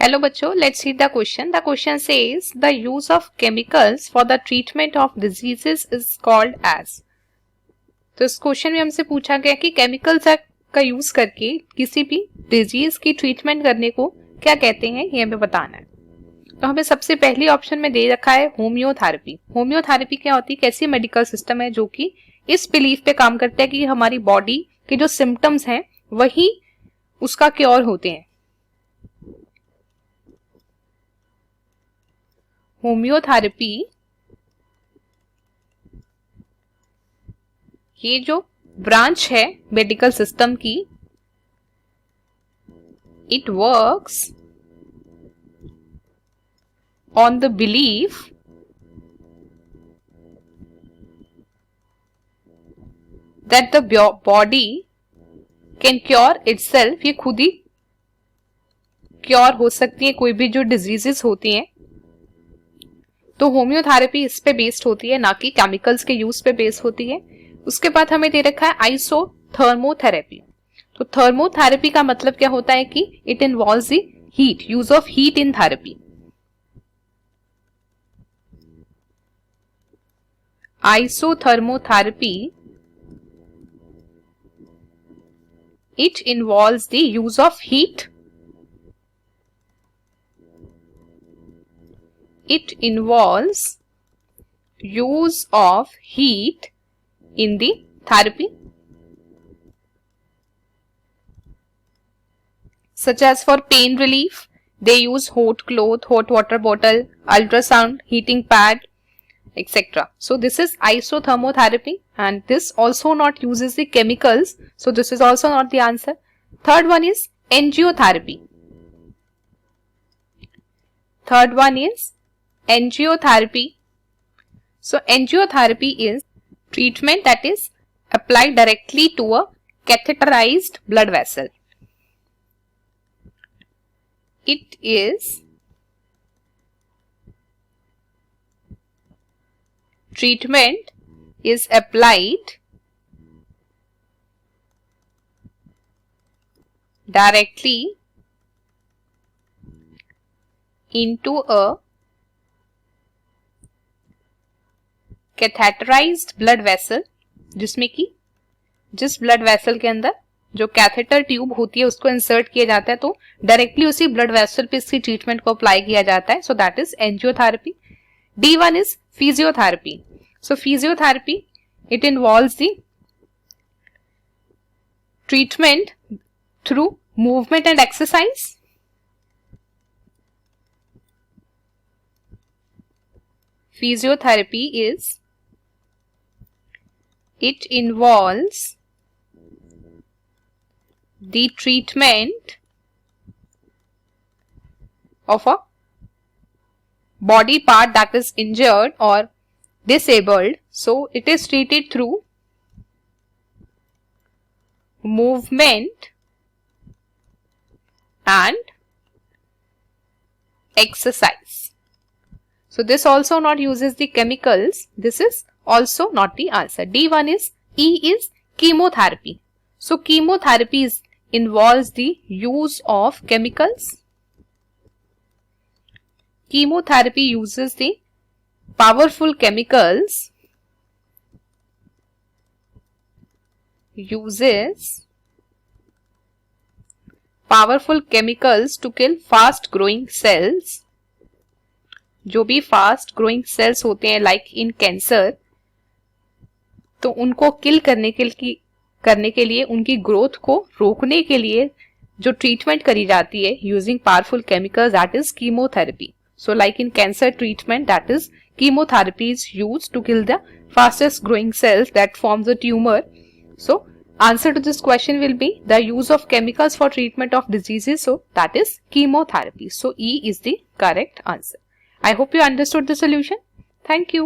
Hello बच्चों, let's read the question. The question says the use of chemicals for the treatment of diseases is called as. तो इस question में हमसे पूछा गया कि केमिकल्स का यूज करके किसी भी डिजीज की ट्रीटमेंट करने को क्या कहते हैं, ये हमें बताना है. तो हमें सबसे पहली ऑप्शन में दे रखा है होम्योथेरेपी. होम्योथेरेपी क्या होती है? कैसी मेडिकल सिस्टम है जो कि इस बिलीफ पे काम करता है कि हमारी बॉडी के जो सिम्टम्स हैं वही उसका क्योर होते हैं. होम्योथेरेपी ये जो ब्रांच है मेडिकल सिस्टम की, it works on the belief that the body can cure itself. ये खुद ही क्योर हो सकती है कोई भी जो डिजीजेस होती हैं. तो होम्योथेरेपी इस पे बेस्ड होती है, ना कि केमिकल्स के यूज पे बेस्ड होती है. उसके बाद हमें दे रखा है आइसोथर्मोथेरेपी. तो थर्मोथेरेपी का मतलब क्या होता है कि it involves the heat, use of heat in therapy. Isothermotherapy it involves the use of heat. It involves use of heat in the therapy, such as for pain relief they use hot cloth, hot water bottle, ultrasound heating pad, etc. So this is isothermotherapy, and this also not uses the chemicals, so this is also not the answer. Third one is angiotherapy. Third one is angiotherapy. So angiotherapy is treatment that is applied directly to a catheterized blood vessel. It is treatment is applied directly into a catheterised blood vessel, जिसमें कि जिस blood vessel के अंदर जो catheter tube होती है उसको insert किया जाता है, तो डायरेक्टली उसी ब्लड वेसल पे इसकी ट्रीटमेंट को अप्लाई किया जाता है. So that is angiotherapy. D1 is physiotherapy. So physiotherapy it involves the treatment through movement and exercise. Physiotherapy is it involves the treatment of a body part that is injured or disabled. So it is treated through movement and exercise. So this also not uses the chemicals. This is also not the answer. D1 is E is chemotherapy. So chemotherapy involves the use of chemicals. Chemotherapy uses the powerful chemicals. Uses powerful chemicals to kill fast growing cells. जो भी fast growing sales होते हैं like in cancer, तो उनको किल करने के लिए उनकी ग्रोथ को रोकने के लिए जो ट्रीटमेंट करी जाती है using powerful chemicals, that is chemotherapy. So like in cancer treatment, that is chemotherapy is used to kill the fastest growing cells that forms the tumour. सो answer to this question will be the use of chemicals for treatment of diseases. So that is chemotherapy. So E is the correct answer. I hope you understood the solution. Thank you.